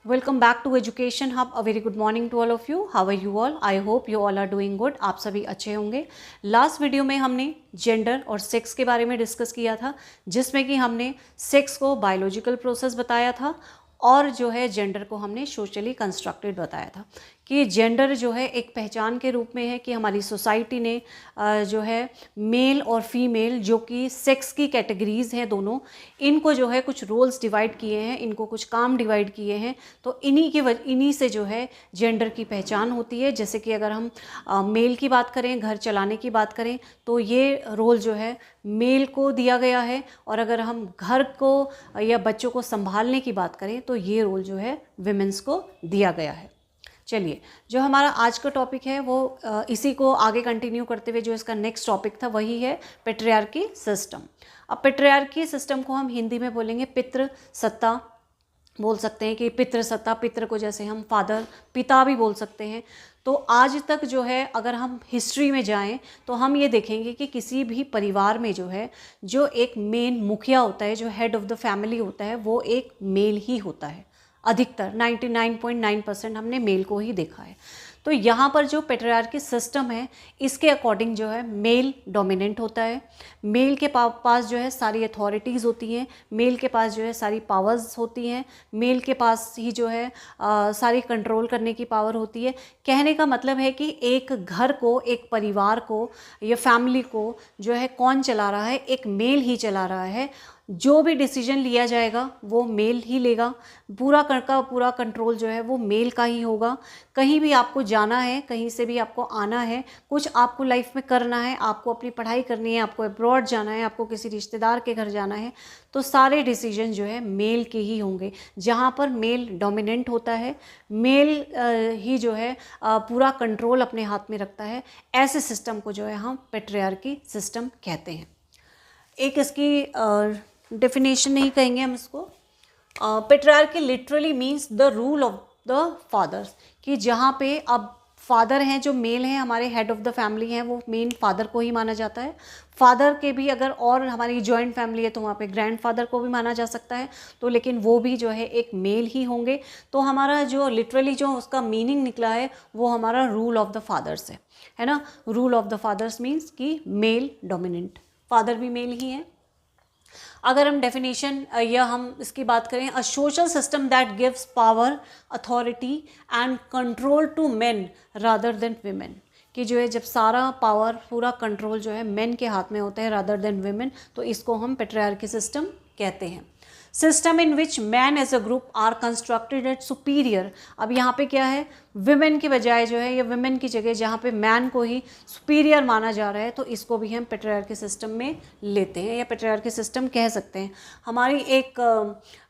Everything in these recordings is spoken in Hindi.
Welcome back to education hub. A very good morning to all of you. How are you all? I hope you all are doing good. आप सभी अच्छे होंगे। लास्ट वीडियो में हमने जेंडर और सेक्स के बारे में डिस्कस किया था, जिसमें कि हमने सेक्स को बायोलॉजिकल प्रोसेस बताया था और जो है जेंडर को हमने सोशली कंस्ट्रक्टेड बताया था कि जेंडर जो है एक पहचान के रूप में है कि हमारी सोसाइटी ने जो है मेल और फीमेल जो कि सेक्स की कैटेगरीज़ हैं दोनों, इनको जो है कुछ रोल्स डिवाइड किए हैं, इनको कुछ काम डिवाइड किए हैं। तो इन्हीं से जो है जेंडर की पहचान होती है। जैसे कि अगर हम मेल की बात करें, घर चलाने की बात करें, तो ये रोल जो है मेल को दिया गया है। और अगर हम घर को या बच्चों को संभालने की बात करें तो ये रोल जो है विमेंस को दिया गया है। चलिए, जो हमारा आज का टॉपिक है वो इसी को आगे कंटिन्यू करते हुए जो इसका नेक्स्ट टॉपिक था वही है पैट्रियार्की सिस्टम। अब पैट्रियार्की सिस्टम को हम हिंदी में बोलेंगे पितृ सत्ता, बोल सकते हैं कि पितृ सत्ता। पितृ को जैसे हम फादर, पिता भी बोल सकते हैं। तो आज तक जो है अगर हम हिस्ट्री में जाएं तो हम ये देखेंगे कि किसी भी परिवार में जो है जो एक मेन मुखिया होता है, जो हेड ऑफ द फैमिली होता है, वो एक मेल ही होता है। अधिकतर 99.9% हमने मेल को ही देखा है। तो यहाँ पर जो पैट्रियार्की सिस्टम है इसके अकॉर्डिंग जो है मेल डोमिनेंट होता है। मेल के पास जो है सारी अथॉरिटीज़ होती हैं, मेल के पास जो है सारी पावर्स होती हैं, मेल के पास ही जो है सारी कंट्रोल करने की पावर होती है। कहने का मतलब है कि एक घर को, एक परिवार को या फैमिली को जो है कौन चला रहा है? एक मेल ही चला रहा है। जो भी डिसीजन लिया जाएगा वो मेल ही लेगा। पूरा का पूरा कंट्रोल जो है वो मेल का ही होगा। कहीं भी आपको जाना है, कहीं से भी आपको आना है, कुछ आपको लाइफ में करना है, आपको अपनी पढ़ाई करनी है, आपको अब्रॉड जाना है, आपको किसी रिश्तेदार के घर जाना है, तो सारे डिसीजन जो है मेल के ही होंगे। जहाँ पर मेल डोमिनेंट होता है, मेल ही जो है पूरा कंट्रोल अपने हाथ में रखता है, ऐसे सिस्टम को जो है हम पैट्रियार्की सिस्टम कहते हैं। एक इसकी डेफिनेशन नहीं कहेंगे हम इसको। Patriarchy literally means the rule of the fathers, कि जहाँ पे अब फादर हैं जो मेल हैं, हमारे हेड ऑफ द फैमिली हैं, वो मेन फादर को ही माना जाता है। फादर के भी अगर और हमारी जॉइंट फैमिली है तो वहाँ पे ग्रैंड फादर को भी माना जा सकता है, तो लेकिन वो भी जो है एक मेल ही होंगे। तो हमारा जो लिटरली जो उसका मीनिंग निकला है वो हमारा रूल ऑफ द फादर्स है ना। Rule of the fathers means कि मेल डोमिनेंट, फादर भी मेल ही हैं। अगर हम डेफिनेशन या हम इसकी बात करें, a social system that gives power, authority and control to men rather than women, कि जो है जब सारा पावर, पूरा कंट्रोल जो है मेन के हाथ में होता है रादर देन वीमेन, तो इसको हम पैट्रियार्की सिस्टम कहते हैं। System in which man as a group are constructed at superior. अब यहाँ पे क्या है, विमेन के बजाय जो है या विमेन की जगह जहाँ पे मैन को ही सुपीरियर माना जा रहा है, तो इसको भी हम पैट्रियार्की सिस्टम में लेते हैं या पैट्रियार्की सिस्टम कह सकते हैं। हमारी एक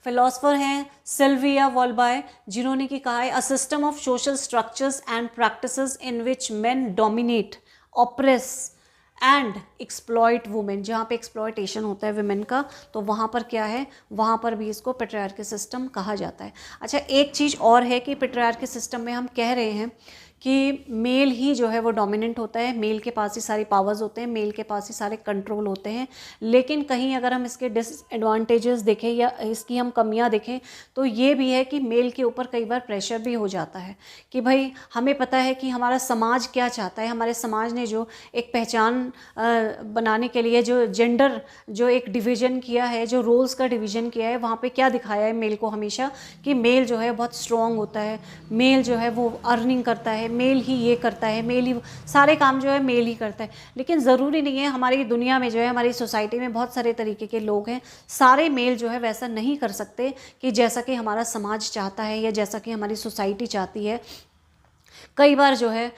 फिलोसफर हैं सिल्विया वॉल्बाय, जिन्होंने कि कहा है a system of social structures and practices in which man dominate, oppress and exploit women. जहाँ पे एक्सप्लॉयटेशन होता है वुमेन का, तो वहाँ पर क्या है, वहाँ पर भी इसको पैट्रियार्की सिस्टम कहा जाता है। अच्छा, एक चीज़ और है कि पैट्रियार्की सिस्टम में हम कह रहे हैं कि मेल ही जो है वो डोमिनेंट होता है, मेल के पास ही सारी पावर्स होते हैं, मेल के पास ही सारे कंट्रोल होते हैं। लेकिन कहीं अगर हम इसके डिसएडवांटेजेस देखें या इसकी हम कमियां देखें तो ये भी है कि मेल के ऊपर कई बार प्रेशर भी हो जाता है कि भाई हमें पता है कि हमारा समाज क्या चाहता है। हमारे समाज ने जो एक पहचान बनाने के लिए जो जेंडर जो एक डिवीज़न किया है, जो रोल्स का डिवीज़न किया है, वहाँ पर क्या दिखाया है मेल को हमेशा, कि मेल जो है बहुत स्ट्रॉन्ग होता है, मेल जो है वो अर्निंग करता है, मेल ही ये करता है, मेल ही सारे काम जो है मेल ही करता है। लेकिन ज़रूरी नहीं है। हमारी दुनिया में जो है, हमारी सोसाइटी में बहुत सारे तरीके के लोग हैं, सारे मेल जो है वैसा नहीं कर सकते कि जैसा कि हमारा समाज चाहता है या जैसा कि हमारी सोसाइटी चाहती है। कई बार जो है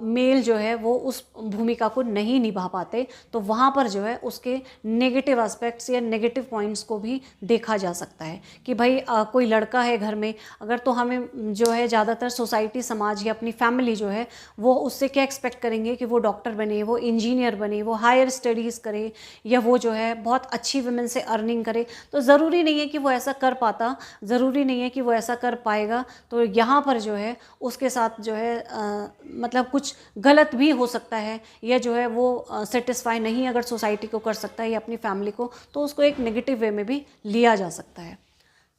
मेल जो है वो उस भूमिका को नहीं निभा पाते, तो वहाँ पर जो है उसके नेगेटिव एस्पेक्ट्स या नेगेटिव पॉइंट्स को भी देखा जा सकता है कि भाई कोई लड़का है घर में, अगर तो हमें जो है ज़्यादातर सोसाइटी, समाज या अपनी फैमिली जो है वो उससे क्या एक्सपेक्ट करेंगे कि वो डॉक्टर बने, वो इंजीनियर बने, वो हायर स्टडीज़ करे, या वो जो है बहुत अच्छी वुमेन से अर्निंग करे। तो ज़रूरी नहीं है कि वो ऐसा कर पाता, ज़रूरी नहीं है कि वो ऐसा कर पाएगा। तो यहाँ पर जो है उसके साथ जो है मतलब कुछ गलत भी हो सकता है, या जो है वो सेटिस्फाई नहीं अगर सोसाइटी को कर सकता है या अपनी फैमिली को, तो उसको एक नेगेटिव वे में भी लिया जा सकता है।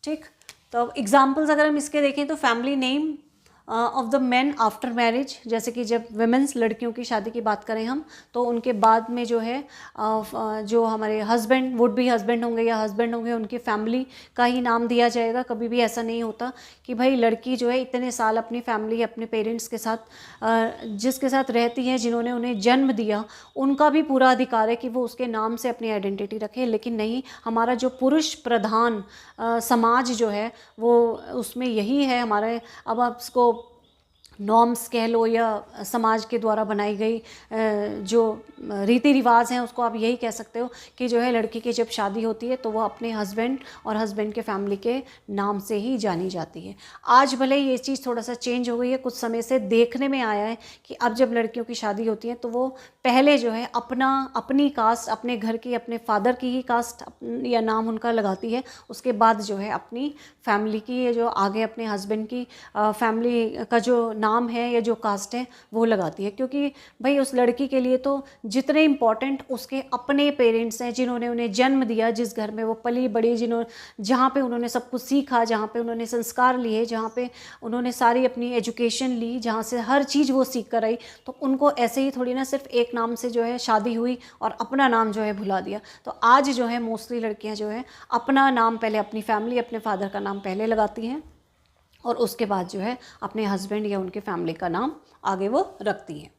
ठीक, तो अब एग्जाम्पल्स अगर हम इसके देखें तो family name of the man after marriage, जैसे कि जब वुमेन्स लड़कियों की शादी की बात करें हम, तो उनके बाद में जो है जो हमारे हस्बैंड वुड भी हस्बैंड होंगे या हस्बैंड होंगे उनकी फैमिली का ही नाम दिया जाएगा। कभी भी ऐसा नहीं होता कि भाई लड़की जो है इतने साल अपनी फैमिली अपने पेरेंट्स के साथ जिसके साथ रहती है, जिन्होंने उन्हें जन्म दिया, उनका भी पूरा अधिकार है कि वो उसके नाम से अपनी आइडेंटिटी रखे। लेकिन नहीं, हमारा जो पुरुष प्रधान समाज जो है वो उसमें यही है हमारे, अब आप इसको नॉर्म्स कह लो या समाज के द्वारा बनाई गई जो रीति रिवाज हैं उसको आप यही कह सकते हो कि जो है लड़की की जब शादी होती है तो वो अपने हस्बैंड और हस्बैंड के फैमिली के नाम से ही जानी जाती है। आज भले ये चीज़ थोड़ा सा चेंज हो गई है, कुछ समय से देखने में आया है कि अब जब लड़कियों की शादी होती है तो वो पहले जो है अपनी कास्ट, अपने घर की, अपने फादर की ही कास्ट या नाम उनका लगाती है, उसके बाद जो है अपनी फैमिली की जो आगे अपने हस्बैंड की फैमिली का जो नाम है या जो कास्ट है वो लगाती है। क्योंकि भाई उस लड़की के लिए तो जितने इम्पॉर्टेंट उसके अपने पेरेंट्स हैं, जिन्होंने उन्हें जन्म दिया, जिस घर में वो पली बड़ी, जहाँ पे उन्होंने सब कुछ सीखा, जहाँ पे उन्होंने संस्कार लिए, जहाँ पे उन्होंने सारी अपनी एजुकेशन ली, जहाँ से हर चीज़ वो सीख कर आई, तो उनको ऐसे ही थोड़ी ना सिर्फ एक नाम से जो है शादी हुई और अपना नाम जो है भुला दिया। तो आज जो है मोस्टली लड़कियाँ जो है अपना नाम पहले अपनी फैमिली, अपने फादर का नाम पहले लगाती हैं और उसके बाद जो है अपने हस्बैंड या उनके फैमिली का नाम आगे वो रखती हैं।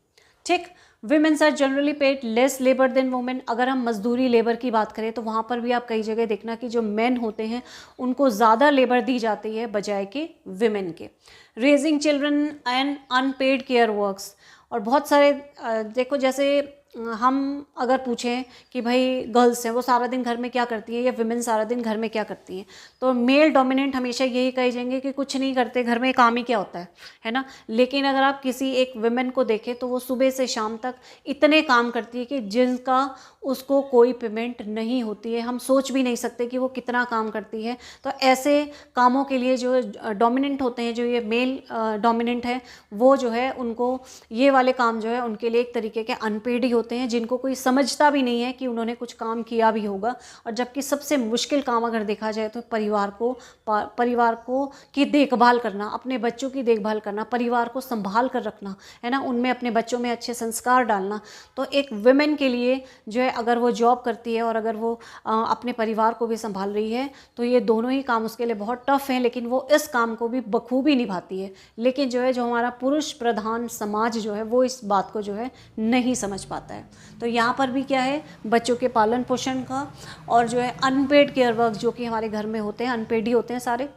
ठीक। Women's are generally paid less labour than women. अगर हम मजदूरी लेबर की बात करें तो वहाँ पर भी आप कई जगह देखना कि जो मेन होते हैं उनको ज़्यादा लेबर दी जाती है बजाय के विमेन के। Raising children and unpaid care works. और बहुत सारे देखो, जैसे हम अगर पूछें कि भाई गर्ल्स हैं वो सारा दिन घर में क्या करती है या विमेन सारा दिन घर में क्या करती हैं, तो मेल डोमिनेंट हमेशा यही कहे जाएंगे कि कुछ नहीं करते, घर में काम ही क्या होता है ना। लेकिन अगर आप किसी एक विमेन को देखें तो वो सुबह से शाम तक इतने काम करती है कि जिनका उसको कोई पेमेंट नहीं होती है। हम सोच भी नहीं सकते कि वो कितना काम करती है। तो ऐसे कामों के लिए जो डोमिनेंट होते हैं, जो ये मेल डोमिनेंट है, वो जो है उनको ये वाले काम जो है उनके लिए एक तरीके के अनपेड ही होते हैं, जिनको कोई समझता भी नहीं है कि उन्होंने कुछ काम किया भी होगा। और जबकि सबसे मुश्किल काम अगर देखा जाए तो परिवार को की देखभाल करना, अपने बच्चों की देखभाल करना, परिवार को संभाल कर रखना, है ना, उनमें अपने बच्चों में अच्छे संस्कार डालना। तो एक वुमेन के लिए जो है अगर वो जॉब करती है और अगर वो अपने परिवार को भी संभाल रही है तो ये दोनों ही काम उसके लिए बहुत टफ हैं, लेकिन वो इस काम को भी बखूबी निभाती है। लेकिन जो है जो हमारा पुरुष प्रधान समाज जो है वो इस बात को जो है नहीं समझ पाता है। तो यहाँ पर भी क्या है, बच्चों के पालन पोषण का और जो है अनपेड केयर वर्क जो कि हमारे घर में होते हैं, अनपेड ही होते हैं सारे,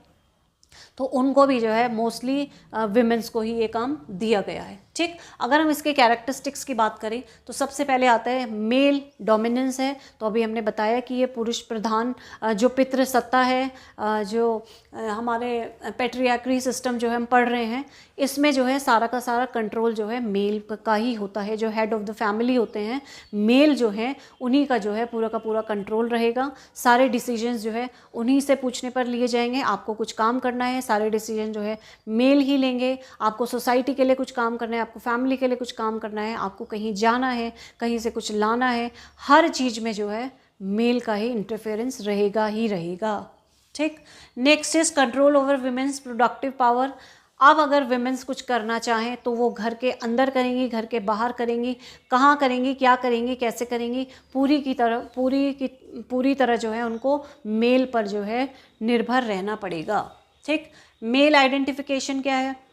तो उनको भी जो है मोस्टली विमेंस को ही ये काम दिया गया है। ठीक। अगर हम इसके कैरेक्टरिस्टिक्स की बात करें तो सबसे पहले आता है मेल डोमिनेंस है। तो अभी हमने बताया कि ये पुरुष प्रधान जो पितृसत्ता है, जो हमारे पैट्रियार्की सिस्टम जो है हम पढ़ रहे हैं, इसमें जो है सारा का सारा कंट्रोल जो है मेल का ही होता है। जो हेड ऑफ द फैमिली होते हैं मेल जो है, उन्हीं का जो है पूरा का पूरा कंट्रोल रहेगा। सारे डिसीजंस जो है उन्हीं से पूछने पर लिए जाएंगे। आपको कुछ काम करना है, सारे डिसीजन जो है मेल ही लेंगे। आपको सोसाइटी के लिए कुछ काम करना है, आपको फैमिली के लिए कुछ काम करना है, आपको कहीं जाना है, कहीं से कुछ लाना है, हर चीज़ में जो है मेल का ही इंटरफेरेंस रहेगा ही रहेगा। ठीक। Next is control over women's productive power. अब अगर विमेन्स कुछ करना चाहें तो वो घर के अंदर करेंगी, घर के बाहर करेंगी, कहाँ करेंगी, क्या करेंगी, कैसे करेंगी, पूरी तरह जो है उनको मेल पर जो है निर्भर रहना पड़ेगा। ठीक। मेल आइडेंटिफिकेशन क्या है?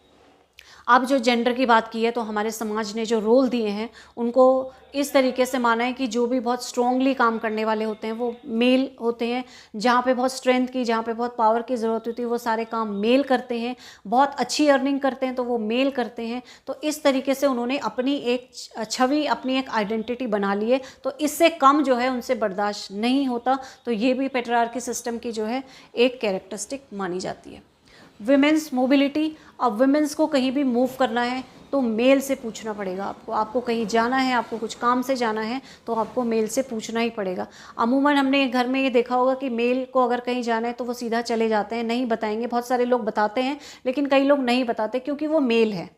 अब जो जेंडर की बात की है तो हमारे समाज ने जो रोल दिए हैं उनको इस तरीके से माना है कि जो भी बहुत स्ट्रांगली काम करने वाले होते हैं वो मेल होते हैं। जहाँ पे बहुत स्ट्रेंथ की, जहाँ पे बहुत पावर की ज़रूरत होती है वो सारे काम मेल करते हैं। बहुत अच्छी अर्निंग करते हैं तो वो मेल करते हैं। तो इस तरीके से उन्होंने अपनी एक छवि, अपनी एक आइडेंटिटी बना ली है। तो इससे कम जो है उनसे बर्दाश्त नहीं होता। तो ये भी पैट्रियार्की सिस्टम की जो है एक कैरेक्टरिस्टिक मानी जाती है। Women's mobility. अब विमेंस को कहीं भी मूव करना है तो मेल से पूछना पड़ेगा आपको कहीं जाना है, आपको कुछ काम से जाना है तो आपको मेल से पूछना ही पड़ेगा। अमूमन हमने घर में ये देखा होगा कि मेल को अगर कहीं जाना है तो वो सीधा चले जाते हैं, नहीं बताएंगे। बहुत सारे लोग बताते हैं लेकिन कई लोग नहीं बताते क्योंकि वो मेल है,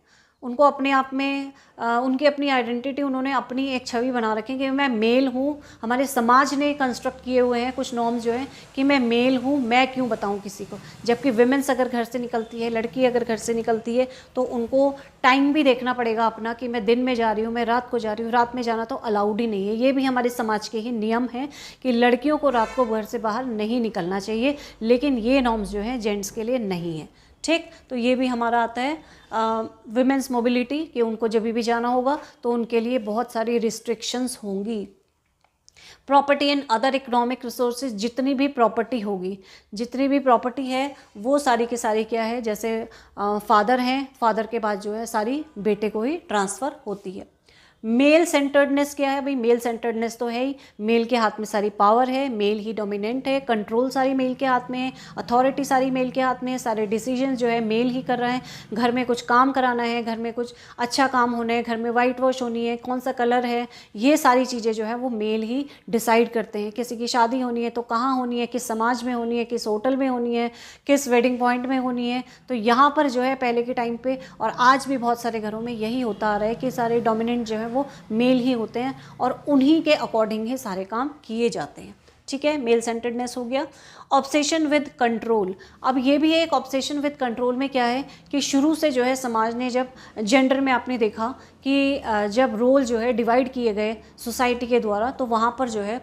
उनको अपने आप में उनकी अपनी आइडेंटिटी, उन्होंने अपनी एक छवि बना रखी है कि मैं मेल हूँ। हमारे समाज ने कंस्ट्रक्ट किए हुए हैं कुछ नॉर्म्स जो हैं कि मैं मेल हूँ, मैं क्यों बताऊँ किसी को। जबकि विमेंस अगर घर से निकलती है, लड़की अगर घर से निकलती है, तो उनको टाइम भी देखना पड़ेगा अपना कि मैं दिन में जा रही हूँ, मैं रात को जा रही हूँ। रात में जाना तो अलाउड ही नहीं है, ये भी हमारे समाज के ही नियम हैं कि लड़कियों को रात को घर से बाहर नहीं निकलना चाहिए। लेकिन ये नॉर्म्स जो हैं जेंट्स के लिए नहीं है। ठीक, तो ये भी हमारा आता है विमेंस मोबिलिटी, कि उनको जब भी जाना होगा तो उनके लिए बहुत सारी रिस्ट्रिक्शंस होंगी। Property and other economic resources, जितनी भी प्रॉपर्टी होगी, जितनी भी प्रॉपर्टी है वो सारी की सारी क्या है, जैसे फादर हैं, फादर के बाद जो है सारी बेटे को ही ट्रांसफ़र होती है। मेल सेंटर्डनेस क्या है भाई, मेल सेंटर्डनेस तो है ही, मेल के हाथ में सारी पावर है, मेल ही डोमिनेंट है, कंट्रोल सारी मेल के हाथ में है, अथॉरिटी सारी मेल के हाथ में है, सारे डिसीजंस जो है मेल ही कर रहे हैं। घर में कुछ काम कराना है, घर में कुछ अच्छा काम होना है, घर में वाइट वॉश होनी है, कौन सा कलर है, ये सारी चीज़ें जो है वो मेल ही डिसाइड करते हैं। किसी की शादी होनी है तो कहाँ होनी है, किस समाज में होनी है, किस होटल में होनी है, किस वेडिंग पॉइंट में होनी है। तो यहाँ पर जो है पहले के टाइम पे और आज भी बहुत सारे घरों में यही होता आ रहा है कि सारे डोमिनेंट जो है वो मेल ही होते हैं और उन्हीं के अकॉर्डिंग ही सारे काम किए जाते हैं। ठीक है, मेल सेंटर्डनेस हो गया। ऑब्सेशन विद कंट्रोल, अब ये भी है एक ऑब्सेशन विद कंट्रोल में क्या है कि शुरू से जो है समाज ने, जब जेंडर में आपने देखा कि जब रोल जो है डिवाइड किए गए सोसाइटी के द्वारा, तो वहाँ पर जो है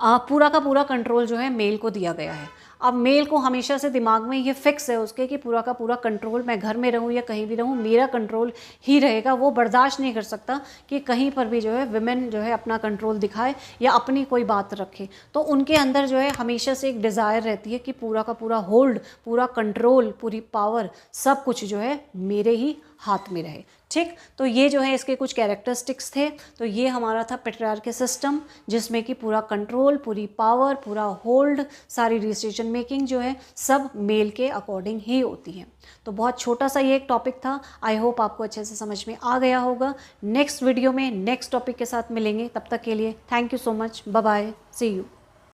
पूरा का पूरा कंट्रोल जो है मेल को दिया गया है। अब मेल को हमेशा से दिमाग में ये फिक्स है उसके कि पूरा का पूरा कंट्रोल, मैं घर में रहूँ या कहीं भी रहूँ, मेरा कंट्रोल ही रहेगा। वो बर्दाश्त नहीं कर सकता कि कहीं पर भी जो है विमेन जो है अपना कंट्रोल दिखाए या अपनी कोई बात रखे। तो उनके अंदर जो है हमेशा से एक डिज़ायर रहती है कि पूरा का पूरा होल्ड, पूरा कंट्रोल, पूरी पावर, सब कुछ जो है मेरे ही हाथ में रहे। ठीक, तो ये जो है इसके कुछ कैरेक्टरिस्टिक्स थे। तो ये हमारा था पैट्रियार्कल सिस्टम, जिसमें कि पूरा कंट्रोल, पूरी पावर, पूरा होल्ड, सारी डिसीजन मेकिंग जो है सब मेल के अकॉर्डिंग ही होती है। तो बहुत छोटा सा ये एक टॉपिक था, आई होप आपको अच्छे से समझ में आ गया होगा। नेक्स्ट वीडियो में नेक्स्ट टॉपिक के साथ मिलेंगे, तब तक के लिए thank you so much, bye bye, see you.